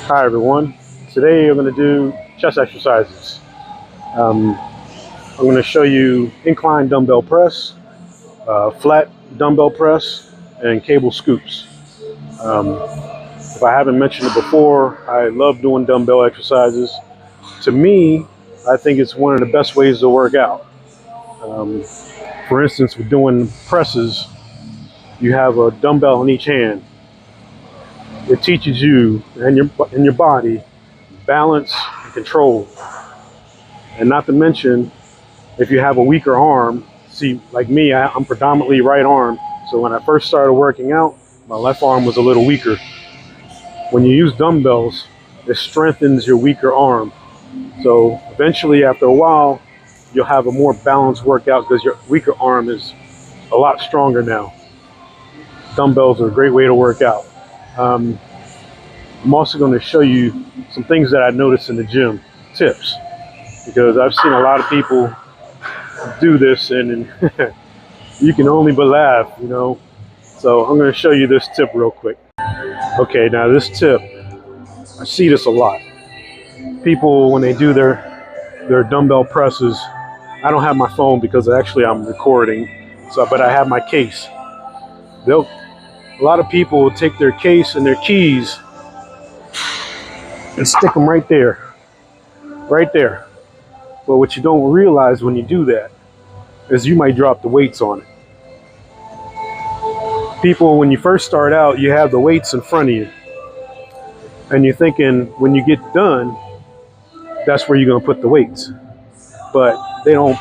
Hi everyone. Today I'm going to do chest exercises. I'm going to show you incline dumbbell press, flat dumbbell press, and cable scoops. If I haven't mentioned it before, I love doing dumbbell exercises. To me, I think it's one of the best ways to work out. For instance, with doing presses, you have a dumbbell in each hand. It teaches you and your body balance and control. And not to mention, if you have a weaker arm, see, like me, I'm predominantly right arm. So when I first started working out, my left arm was a little weaker. When you use dumbbells, it strengthens your weaker arm. So eventually, after a while, you'll have a more balanced workout because your weaker arm is a lot stronger now. Dumbbells are a great way to work out. I'm also going to show you some things that I noticed in the gym, tips, because I've seen a lot of people do this and you can only but laugh, you know. So I'm going to show you this tip real quick. Okay, now this tip, I see this a lot. People, when they do their dumbbell presses, I don't have my phone because actually I'm recording, but I have my case. A lot of people will take their case and their keys and stick them right there. But what you don't realize when you do that is you might drop the weights on it. People, when you first start out, you have the weights in front of you. And you're thinking when you get done, that's where you're going to put the weights. But they don't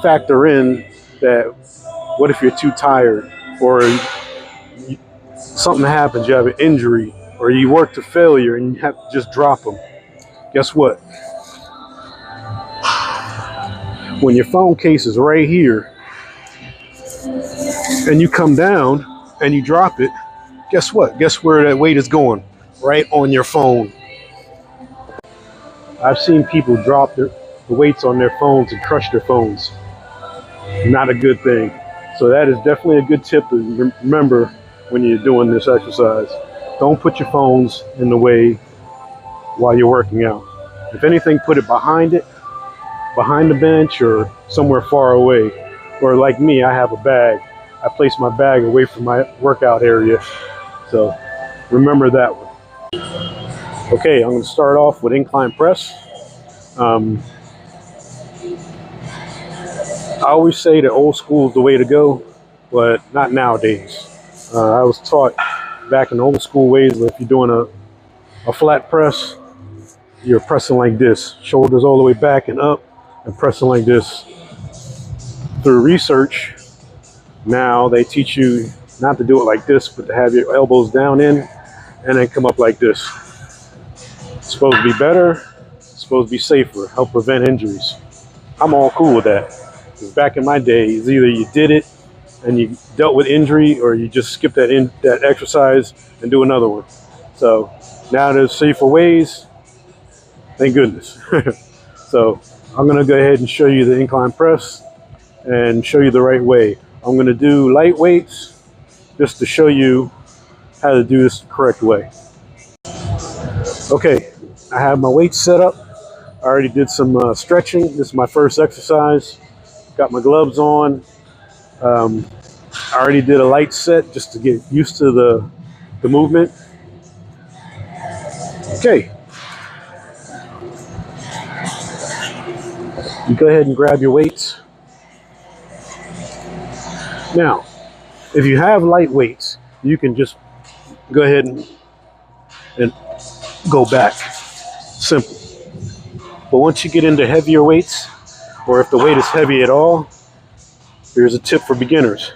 factor in that what if you're too tired or something happens, you have an injury, or you work to failure and you have to just drop them. Guess what? When your phone case is right here and you come down and you drop it, guess what? Guess where that weight is going? Right on your phone. I've seen people drop the weights on their phones and crush their phones. Not a good thing. So that is definitely a good tip to remember when you're doing this exercise. Don't put your phones in the way while you're working out. If anything, put it behind the bench or somewhere far away. Or like me, I have a bag. I place my bag away from my workout area. So remember that one. Okay, I'm going to start off with incline press. I always say that old school is the way to go, but not nowadays. I was taught back in the old school ways that if you're doing a flat press, you're pressing like this, shoulders all the way back and up, and pressing like this. Through research, now they teach you not to do it like this, but to have your elbows down in and then come up like this. It's supposed to be better, it's supposed to be safer, help prevent injuries. I'm all cool with that. Because back in my days, either you did it and you dealt with injury, or you just skip that exercise and do another one. So now there's safer ways. Thank goodness. So I'm going to go ahead and show you the incline press and show you the right way. I'm going to do light weights just to show you how to do this the correct way. Okay, I have my weights set up. I already did some stretching. This is my first exercise. Got my gloves on. I already did a light set just to get used to the movement. Okay. You go ahead and grab your weights. Now, if you have light weights, you can just go ahead and go back. Simple. But once you get into heavier weights, or if the weight is heavy at all, here's a tip for beginners.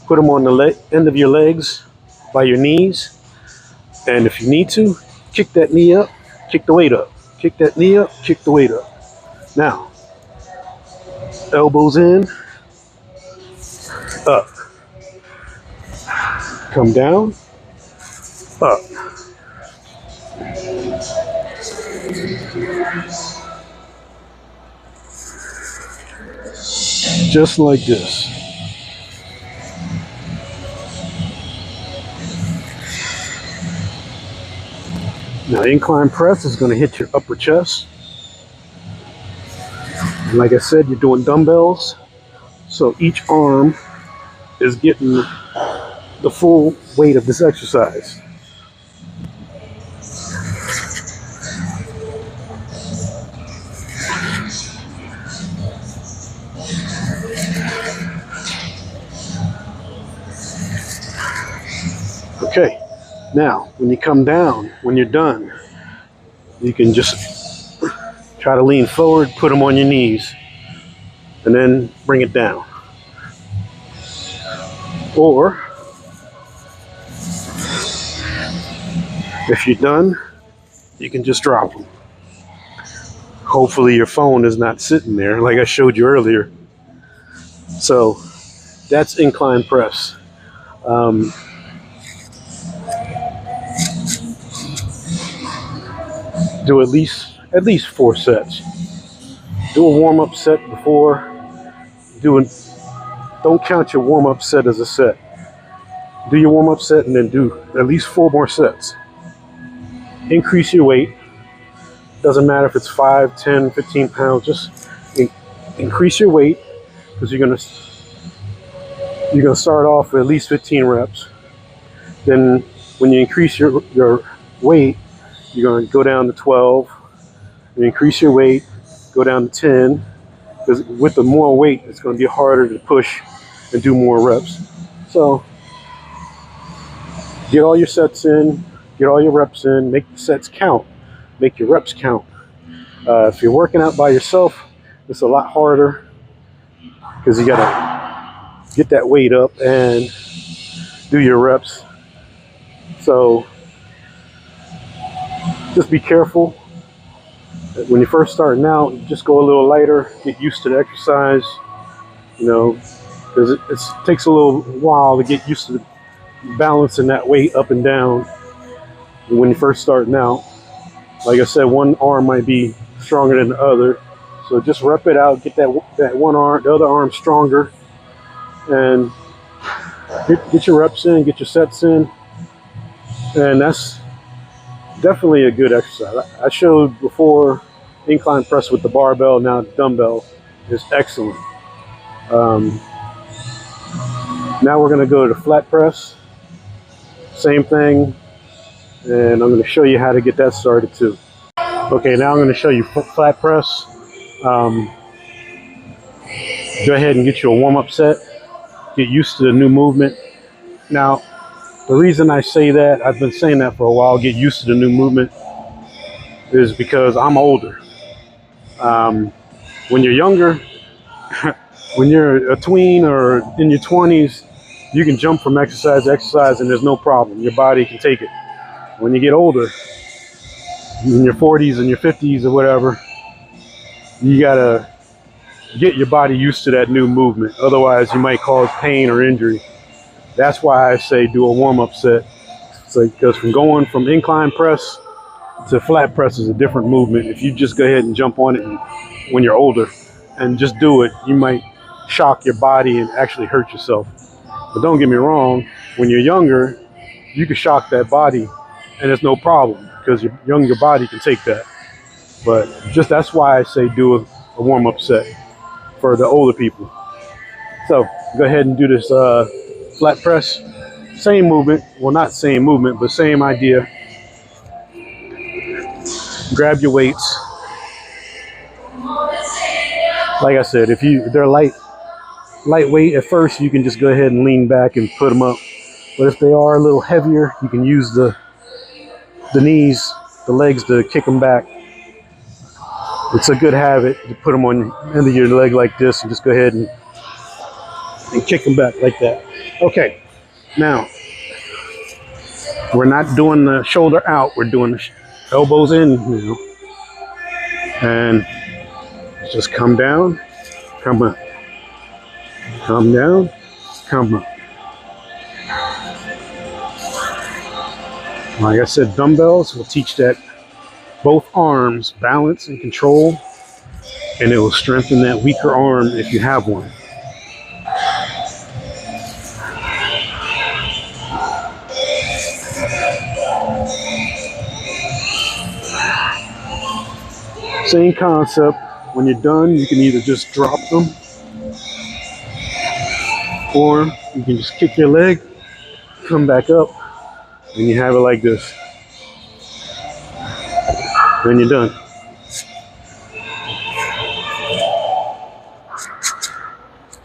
Put them on the end of your legs by your knees. And if you need to, kick that knee up, kick the weight up. Kick that knee up, kick the weight up. Now, elbows in, up. Come down, up. Just like this. Now, incline press is going to hit your upper chest. And like I said, you're doing dumbbells, so each arm is getting the full weight of this exercise. Okay, now when you come down, when you're done, you can just try to lean forward, put them on your knees, and then bring it down. Or, if you're done, you can just drop them. Hopefully your phone is not sitting there like I showed you earlier. So that's incline press. Do at least 4 sets. Do a warm-up set before. Don't count your warm-up set as a set. Do your warm-up set and then do at least 4 more sets. Increase your weight. Doesn't matter if it's 5, 10, 15 pounds. Just increase your weight, because you're gonna start off with at least 15 reps. Then when you increase your weight, you're going to go down to 12. You increase your weight, go down to 10. Because with the more weight, it's going to be harder to push and do more reps. So get all your sets in, get all your reps in, make the sets count, make your reps count. If you're working out by yourself, it's a lot harder, because you got to get that weight up and do your reps. So just be careful. When you're first starting out, just go a little lighter, get used to the exercise, because it takes a little while to get used to balancing that weight up and down when you're first starting out. Like I said, one arm might be stronger than the other, so just rep it out, get that one arm, the other arm stronger, and get your reps in, get your sets in, and that's definitely a good exercise. I showed before incline press with the barbell, now dumbbell is excellent. Now we're going to go to flat press. Same thing, and I'm going to show you how to get that started too. Okay, now I'm going to show you flat press. Go ahead and get you a warm-up set. Get used to the new movement. Now, the reason I say that, I've been saying that for a while, get used to the new movement, is because I'm older. When you're younger, when you're a tween or in your 20s, you can jump from exercise to exercise and there's no problem. Your body can take it. When you get older, in your 40s and your 50s or whatever, you gotta get your body used to that new movement. Otherwise, you might cause pain or injury. That's why I say do a warm-up set. So, because going from incline press to flat press is a different movement. If you just go ahead and jump on it when you're older and just do it, you might shock your body and actually hurt yourself. But don't get me wrong, when you're younger, you can shock that body and it's no problem, because your younger body can take that. But just that's why I say do a warm-up set for the older people. So go ahead and do this flat press. Same movement. Well, not same movement, but same idea. Grab your weights. Like I said, if they're lightweight at first, you can just go ahead and lean back and put them up. But if they are a little heavier, you can use the knees, the legs to kick them back. It's a good habit to put them on the end of your leg like this and just go ahead and kick them back like that. Okay, now we're not doing the shoulder out, we're doing the elbows in now. And just come down, come up, come down, come up. Like I said, dumbbells will teach that both arms balance and control, and it will strengthen that weaker arm if you have one. Same concept. When you're done, you can either just drop them, or you can just kick your leg, come back up, and you have it like this. Then you're done.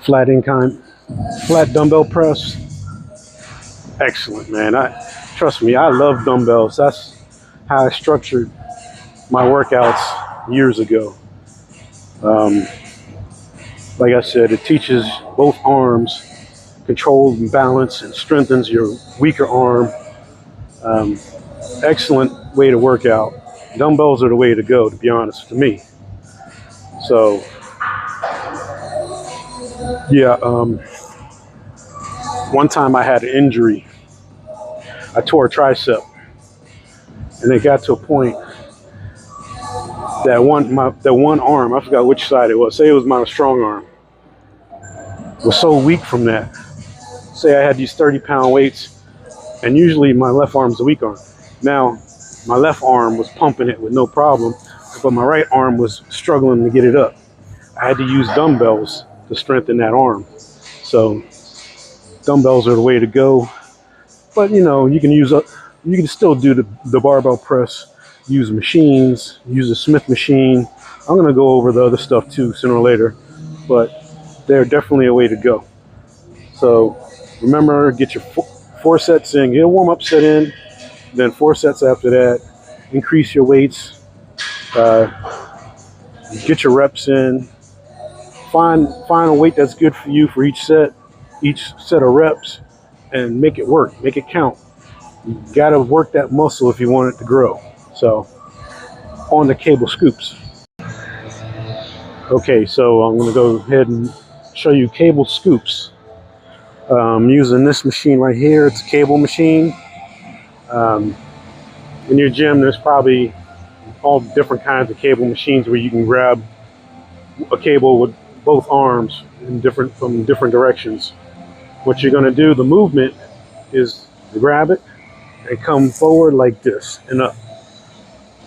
Flat incline, flat dumbbell press. Excellent, man. Trust me, I love dumbbells. That's how I structured my workouts years ago. Like I said, it teaches both arms control and balance and strengthens your weaker arm. Excellent way to work out. Dumbbells are the way to go, to be honest, to me. So, yeah, one time I had an injury. I tore a tricep, and it got to a point that one arm, I forgot which side it was, say it was my strong arm, was so weak from that. Say I had these 30-pound weights, and usually my left arm's the weak arm. Now, my left arm was pumping it with no problem, but my right arm was struggling to get it up. I had to use dumbbells to strengthen that arm. So dumbbells are the way to go. But you know, you can still do the barbell press, use machines, use a Smith machine. I'm gonna go over the other stuff too sooner or later, but they're definitely a way to go. So remember, get your four sets in, get a warm-up set in, then 4 sets after that. Increase your weights, get your reps in. Find a weight that's good for you for each set of reps, and make it work, make it count. You gotta work that muscle if you want it to grow. So, on the cable scoops. Okay, so I'm gonna go ahead and show you cable scoops. Using this machine right here. It's a cable machine. In your gym, there's probably all different kinds of cable machines where you can grab a cable with both arms from different directions. What you're going to do, the movement is to grab it and come forward like this and up.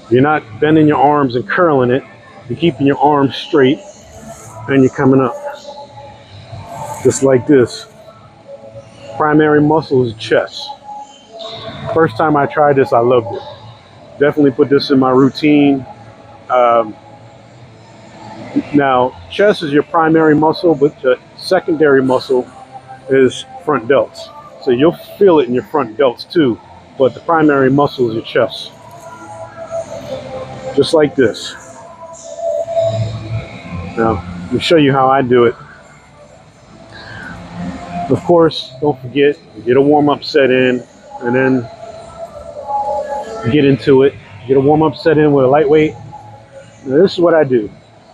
You're not bending your arms and curling it. You're keeping your arms straight and you're coming up. Just like this. Primary muscle is chest. First time I tried this, I loved it. Definitely put this in my routine. Now, chest is your primary muscle, but the secondary muscle is front delts. So you'll feel it in your front delts too, but the primary muscle is your chest. Just like this. Now, let me show you how I do it. Of course, don't forget, get a warm-up set in, and then get into it. Get a warm-up set in with a lightweight. Now, this is what I do.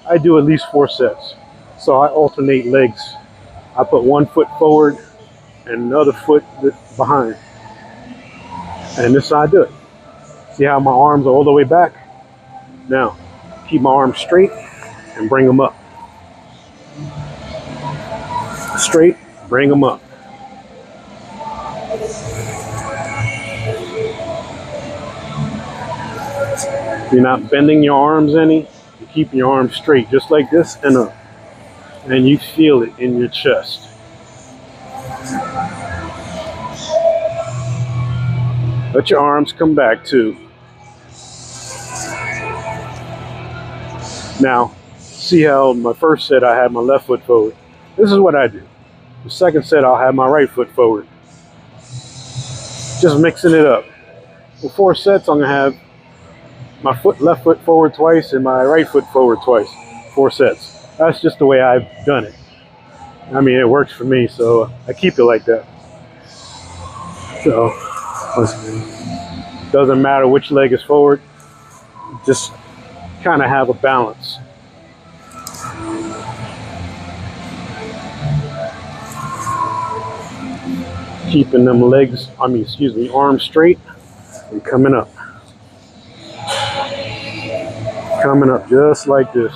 I do at least 4 sets. So I alternate legs. I put one foot forward and another foot behind. And this is how I do it. See how my arms are all the way back? Now, keep my arms straight and bring them up. Straight, bring them up. You're not bending your arms any. You're keeping your arms straight, just like this and up. And you feel it in your chest. Let your arms come back too. Now, see how my first set I had my left foot forward. This is what I do. The second set I'll have my right foot forward. Just mixing it up. For 4 sets I'm gonna have my left foot forward twice and my right foot forward twice. 4 sets. That's just the way I've done it. I mean, it works for me, so I keep it like that. So, doesn't matter which leg is forward. Just kind of have a balance. Keeping them arms straight and coming up. Coming up just like this.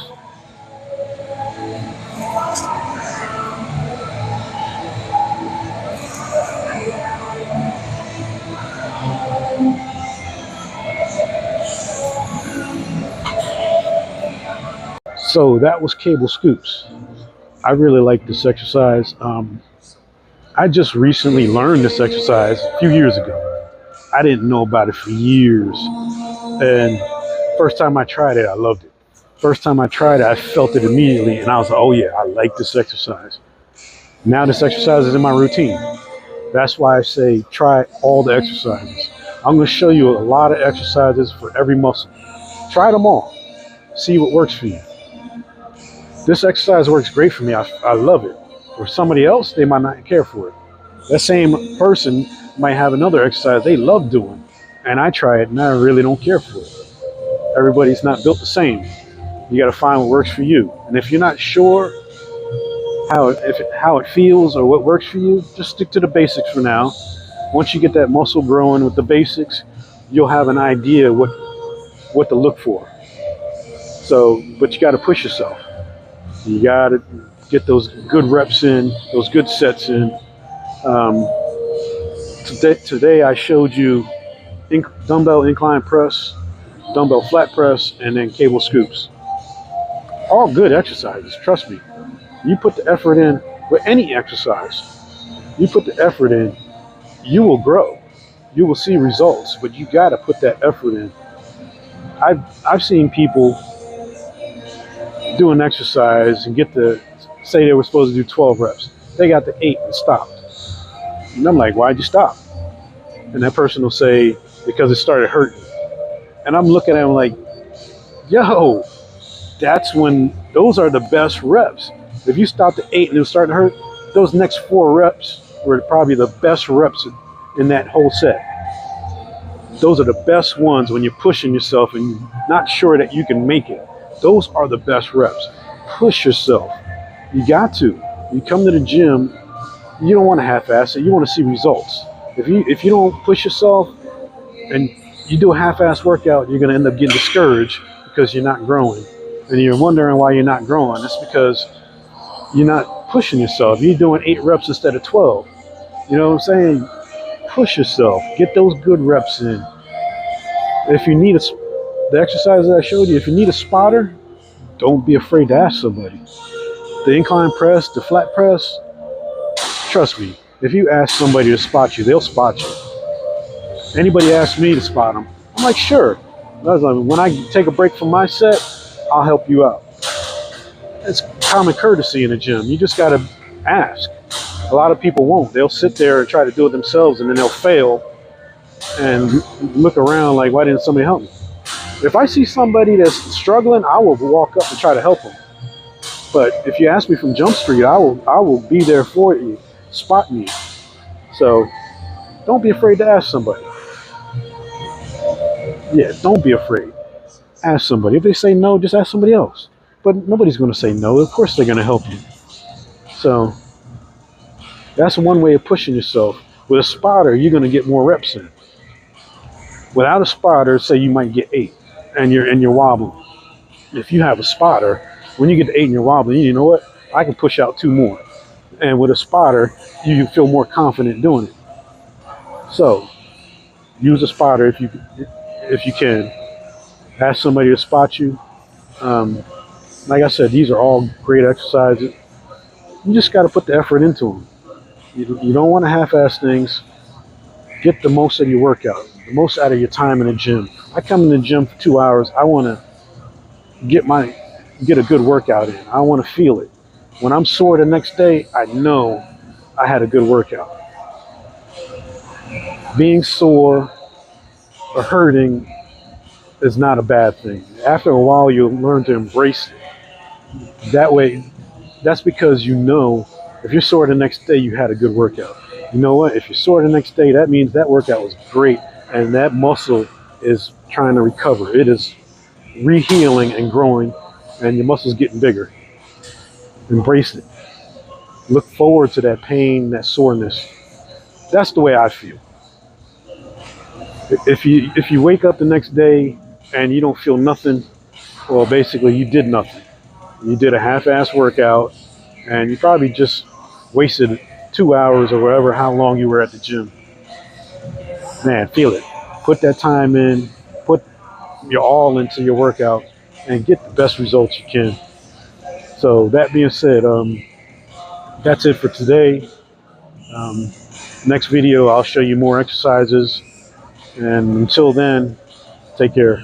So that was cable scoops. I really like this exercise. I just recently learned this exercise a few years ago. I didn't know about it for years. And first time I tried it, I loved it. First time I tried it, I felt it immediately. And I was like, oh yeah, I like this exercise. Now this exercise is in my routine. That's why I say try all the exercises. I'm going to show you a lot of exercises for every muscle. Try them all. See what works for you. This exercise works great for me. I love it. For somebody else, they might not care for it. That same person might have another exercise they love doing, and I try it and I really don't care for it. Everybody's not built the same. You got to find what works for you. And if you're not sure how it feels or what works for you, just stick to the basics for now. Once you get that muscle growing with the basics, you'll have an idea what to look for. So, but you got to push yourself. You got to get those good reps in, those good sets in. Today I showed you dumbbell incline press, dumbbell flat press, and then cable scoops. All good exercises, trust me. You put the effort in with any exercise. You put the effort in, you will grow. You will see results, but you got to put that effort in. I've seen people do an exercise and say they were supposed to do 12 reps. They got to 8 and stopped. And I'm like, why'd you stop? And that person will say, because it started hurting. And I'm looking at them like, yo, those are the best reps. If you stopped at 8 and it was starting to hurt, those next 4 reps were probably the best reps in that whole set. Those are the best ones when you're pushing yourself and you're not sure that you can make it. Those are the best reps. Push yourself. You got to. You come to the gym, you don't want to half-ass it. You want to see results. If you don't push yourself and you do a half-ass workout, you're going to end up getting discouraged because you're not growing. And you're wondering why you're not growing. That's because you're not pushing yourself. You're doing 8 reps instead of 12. You know what I'm saying? Push yourself. Get those good reps in. If you need the exercise that I showed you, if you need a spotter, don't be afraid to ask somebody. The incline press, the flat press, trust me, if you ask somebody to spot you, they'll spot you. Anybody asks me to spot them, I'm like, sure. When I take a break from my set, I'll help you out. It's common courtesy in the gym. You just got to ask. A lot of people won't. They'll sit there and try to do it themselves, and then they'll fail and look around like, why didn't somebody help me? If I see somebody that's struggling, I will walk up and try to help them. But if you ask me from Jump Street, I will be there for you. Spot me. So don't be afraid to ask somebody. Yeah, don't be afraid. Ask somebody. If they say no, just ask somebody else. But nobody's going to say no. Of course they're going to help you. So that's one way of pushing yourself. With a spotter, you're going to get more reps in. Without a spotter, say you might get 8 and you're wobbling. If you have a spotter, when you get to 8 and you're wobbling, you know what? I can push out 2 more. And with a spotter, you feel more confident doing it. So use a spotter if you can. Ask somebody to spot you. Like I said, these are all great exercises. You just got to put the effort into them. You don't want to half-ass things. Get the most out of your workout, the most out of your time in the gym. I come in the gym for 2 hours. I want to get a good workout in. I want to feel it. When I'm sore the next day, I know I had a good workout. Being sore or hurting is not a bad thing. After a while, you'll learn to embrace it. That way, that's because you know if you're sore the next day, you had a good workout. You know what? If you're sore the next day, that means that workout was great and that muscle is trying to recover. It is rehealing and growing and your muscle's getting bigger. Embrace it. Look forward to that pain, that soreness. That's the way I feel. If you wake up the next day and you don't feel nothing, well, basically you did nothing. You did a half-ass workout and you probably just wasted 2 hours or whatever, how long you were at the gym. Man, feel it. Put that time in, put your all into your workout and get the best results you can. So that being said, that's it for today. Um, Next video, I'll show you more exercises. And until then, take care.